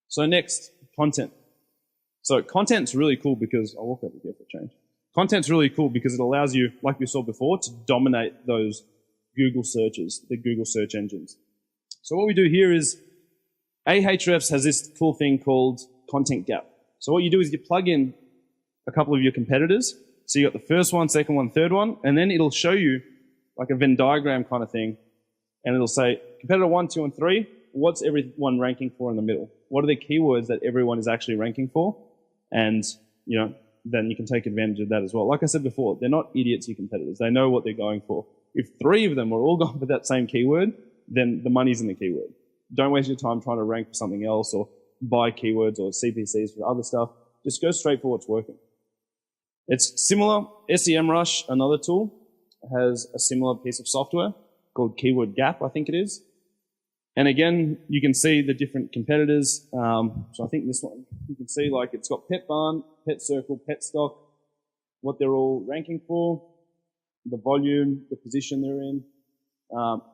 So next, content. So content's really cool because, I'll walk over here for a change. Content's really cool because it allows you, like we saw before, to dominate those Google searches, the Google search engines. So what we do here is, Ahrefs has this cool thing called content gap. So what you do is you plug in a couple of your competitors. So you got the first one, second one, third one, and then it'll show you like a Venn diagram kind of thing. And it'll say, competitor 1, 2, and 3, what's everyone ranking for in the middle? What are the keywords that everyone is actually ranking for? And, you know, then you can take advantage of that as well. Like I said before, they're not idiots, your competitors. They know what they're going for. If 3 of them are all going for that same keyword, then the money's in the keyword. Don't waste your time trying to rank for something else or buy keywords or CPCs for other stuff. Just go straight for what's working. It's similar. SEMRush, another tool, has a similar piece of software called Keyword Gap, I think it is. And again, you can see the different competitors. So I think this one, you can see like it's got Pet Barn, Pet Circle, Pet Stock, what they're all ranking for, the volume, the position they're in,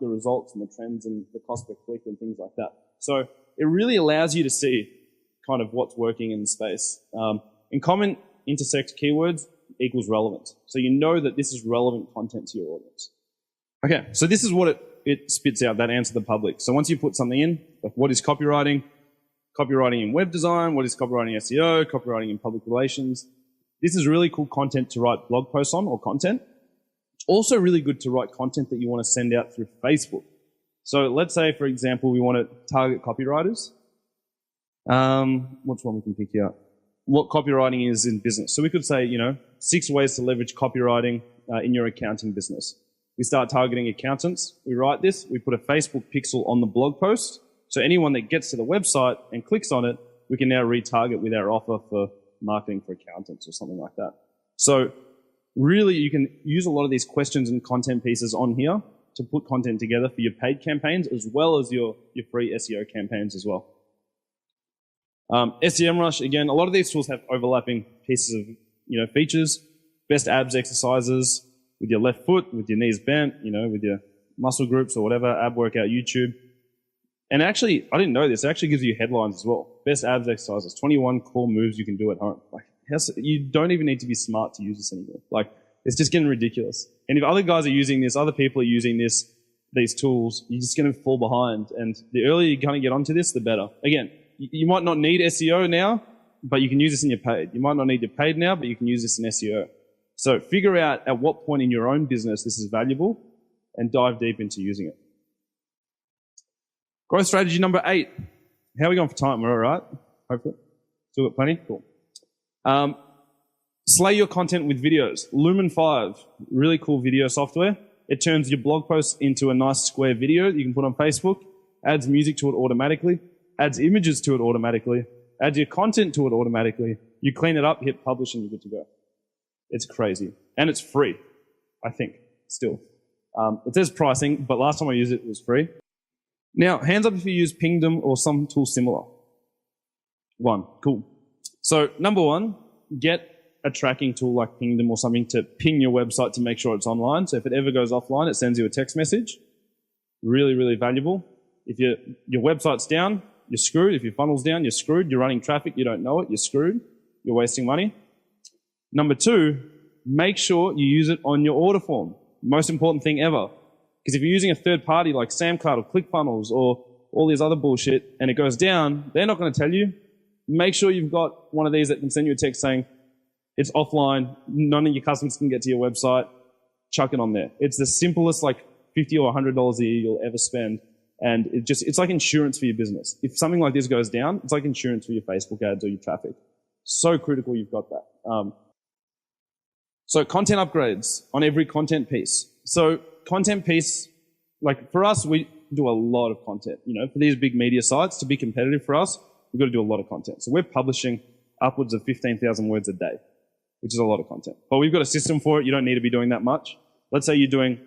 the results and the trends and the cost per click and things like that. So it really allows you to see kind of what's working in the space. In common intersect keywords equals relevant. So you know that this is relevant content to your audience. Okay, so this is what it spits out, that answer to the public. So once you put something in, like what is copywriting? Copywriting in web design, what is copywriting SEO, copywriting in public relations. This is really cool content to write blog posts on or content. It's also really good to write content that you want to send out through Facebook. So let's say, for example, we want to target copywriters. What's one we can pick here? What copywriting is in business. So we could say, 6 ways to leverage copywriting in your accounting business. We start targeting accountants. We write this. We put a Facebook pixel on the blog post. So anyone that gets to the website and clicks on it, we can now retarget with our offer for marketing for accountants or something like that. So really, you can use a lot of these questions and content pieces on here to put content together for your paid campaigns as well as your free SEO campaigns as well. SEMRush, again, a lot of these tools have overlapping pieces of features. Best abs exercises with your left foot, with your knees bent, with your muscle groups or whatever, ab workout YouTube. And actually, I didn't know this, it actually gives you headlines as well. Best abs exercises, 21 core moves you can do at home. You don't even need to be smart to use this anymore. It's just getting ridiculous. And if other guys are using this, other people are using these tools, you're just going to fall behind. And the earlier you kind of get onto this, the better. Again, you might not need SEO now, but you can use this in your paid. You might not need your paid now, but you can use this in SEO. So figure out at what point in your own business this is valuable and dive deep into using it. Growth strategy number 8. How are we going for time? We're all right? Hopefully. Still got plenty? Cool. Slay your content with videos. Lumen 5, really cool video software. It turns your blog posts into a nice square video that you can put on Facebook, adds music to it automatically, adds images to it automatically, adds your content to it automatically. You clean it up, hit publish, and you're good to go. It's crazy. And it's free, I think, still. It says pricing, but last time I used it, it was free. Now, hands up if you use Pingdom or some tool similar. 1, cool. So, number 1, get a tracking tool like Pingdom or something to ping your website to make sure it's online. So if it ever goes offline, it sends you a text message. Really, really valuable. If your website's down, you're screwed. If your funnel's down, you're screwed. You're running traffic, you don't know it, you're screwed. You're wasting money. Number 2, make sure you use it on your order form. Most important thing ever. Because if you're using a third party like SamCloud or ClickFunnels or all this other bullshit and it goes down, they're not going to tell you. Make sure you've got one of these that can send you a text saying, it's offline, none of your customers can get to your website, chuck it on there. It's the simplest $50 or $100 a year you'll ever spend. And it's like insurance for your business. If something like this goes down, it's like insurance for your Facebook ads or your traffic. So critical you've got that. So content upgrades on every content piece. So content piece, for us, we do a lot of content. For these big media sites, to be competitive for us, we've got to do a lot of content. So we're publishing upwards of 15,000 words a day, which is a lot of content. But we've got a system for it. You don't need to be doing that much. Let's say you're doing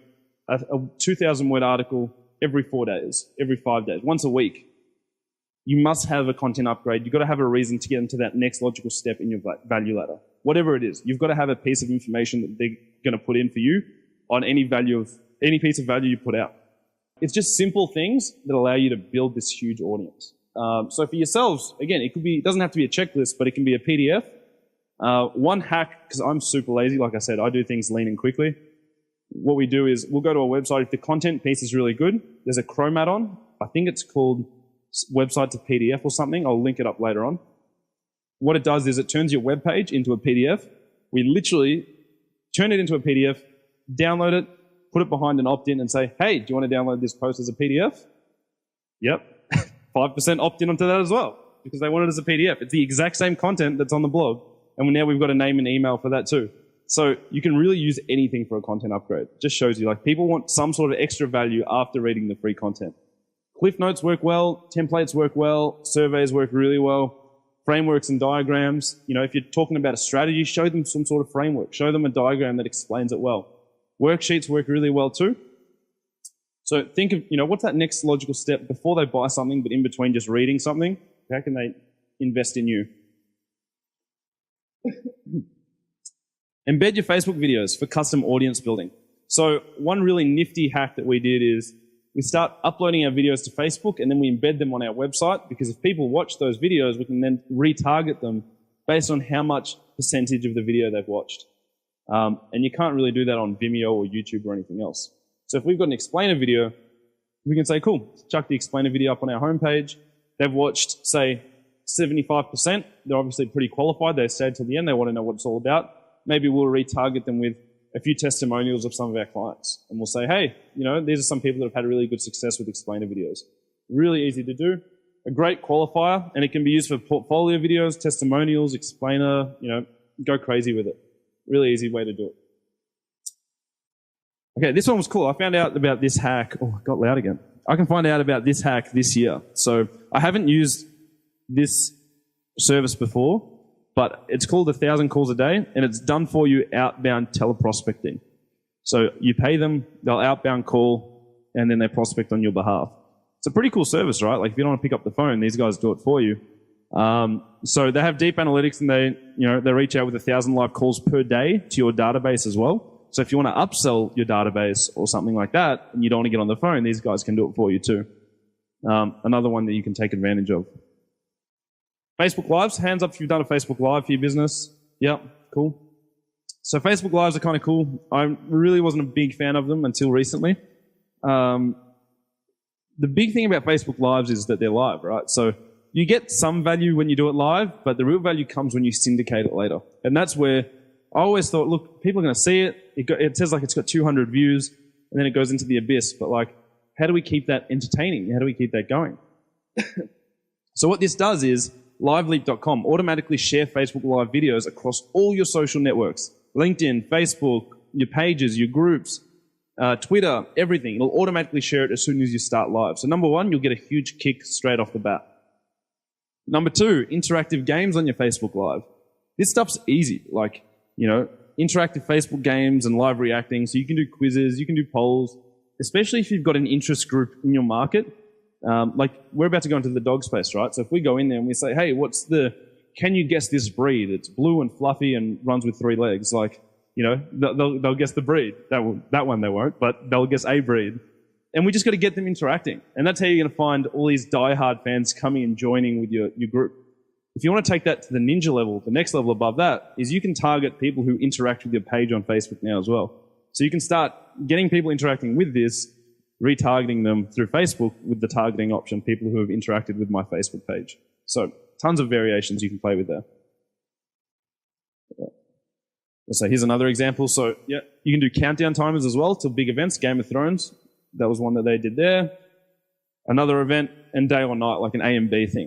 a 2,000 word article every 4 days, every 5 days, once a week. You must have a content upgrade. You've got to have a reason to get into that next logical step in your value ladder. Whatever it is, you've got to have a piece of information that they're going to put in for you on any piece of value you put out. It's just simple things that allow you to build this huge audience. So for yourselves, again, it doesn't have to be a checklist, but it can be a PDF. One hack, because I'm super lazy, like I said, I do things lean and quickly. What we do is we'll go to our website. If the content piece is really good, there's a Chrome add-on. I think it's called Website to PDF or something. I'll link it up later on. What it does is it turns your web page into a PDF. We literally turn it into a PDF, download it, put it behind an opt-in and say, hey, do you want to download this post as a PDF? Yep. 5% opt-in onto that as well because they want it as a PDF. It's the exact same content that's on the blog. And now we've got a name and email for that too. So you can really use anything for a content upgrade. It just shows you, like, people want some sort of extra value after reading the free content. Cliff notes work well, templates work well, surveys work really well, frameworks and diagrams. You know, if you're talking about a strategy, show them some sort of framework. Show them a diagram that explains it well. Worksheets work really well too. So think of, you know, what's that next logical step before they buy something, but in between just reading something? How can they invest in you? Embed your Facebook videos for custom audience building. So one really nifty hack that we did is we start uploading our videos to Facebook and then we embed them on our website, because if people watch those videos, we can then retarget them based on how much percentage of the video they've watched. And you can't really do that on Vimeo or YouTube or anything else. So if we've got an explainer video, we can say, cool, chuck the explainer video up on our homepage. They've watched, say, 75%. They're obviously pretty qualified. They stayed till the end. They want to know what it's all about. Maybe we'll retarget them with a few testimonials of some of our clients. And we'll say, hey, you know, these are some people that have had really good success with explainer videos. Really easy to do. A great qualifier, and it can be used for portfolio videos, testimonials, explainer, you know, go crazy with it. Really easy way to do it. Okay, this one was cool. I found out about this hack. Oh, it got loud again. I can find out about this hack this year. So I haven't used this service before, but it's called 1,000 calls a day, and it's done for you outbound teleprospecting. So you pay them, they'll outbound call, and then they prospect on your behalf. It's a pretty cool service, right? Like if you don't want to pick up the phone, these guys do it for you. So they have deep analytics, and they reach out with 1,000 live calls per day to your database as well. So if you want to upsell your database or something like that, and you don't want to get on the phone, these guys can do it for you too. Another one that you can take advantage of. Facebook Lives, hands up if you've done a Facebook Live for your business. Yep, cool. So Facebook Lives are kind of cool. I really wasn't a big fan of them until recently. The big thing about Facebook Lives is that they're live, right? So you get some value when you do it live, but the real value comes when you syndicate it later. And that's where I always thought, look, people are going to see it. It says like it's got 200 views, and then it goes into the abyss. But like, how do we keep that entertaining? How do we keep that going? So what this does is liveleap.com automatically share Facebook Live videos across all your social networks. LinkedIn, Facebook, your pages, your groups, Twitter, everything. It'll automatically share it as soon as you start live. So number one, you'll get a huge kick straight off the bat. Number two, interactive games on your Facebook Live. This stuff's easy. Like, you know, interactive Facebook games and live reacting. So you can do quizzes, you can do polls, especially if you've got an interest group in your market. Like we're about to go into the dog space, right? So if we go in there and we say, hey, can you guess this breed? It's blue and fluffy and runs with 3 legs. Like, you know, they'll guess the breed. That one they won't, but they'll guess a breed. And we just got to get them interacting. And that's how you're going to find all these diehard fans coming and joining with your group. If you want to take that to the ninja level, the next level above that is you can target people who interact with your page on Facebook now as well. So you can start getting people interacting with this, retargeting them through Facebook with the targeting option, people who have interacted with my Facebook page. So tons of variations you can play with there. So here's another example. So yeah, you can do countdown timers as well to big events. Game of Thrones, that was one that they did there. Another event, and day or night, like an A and B thing.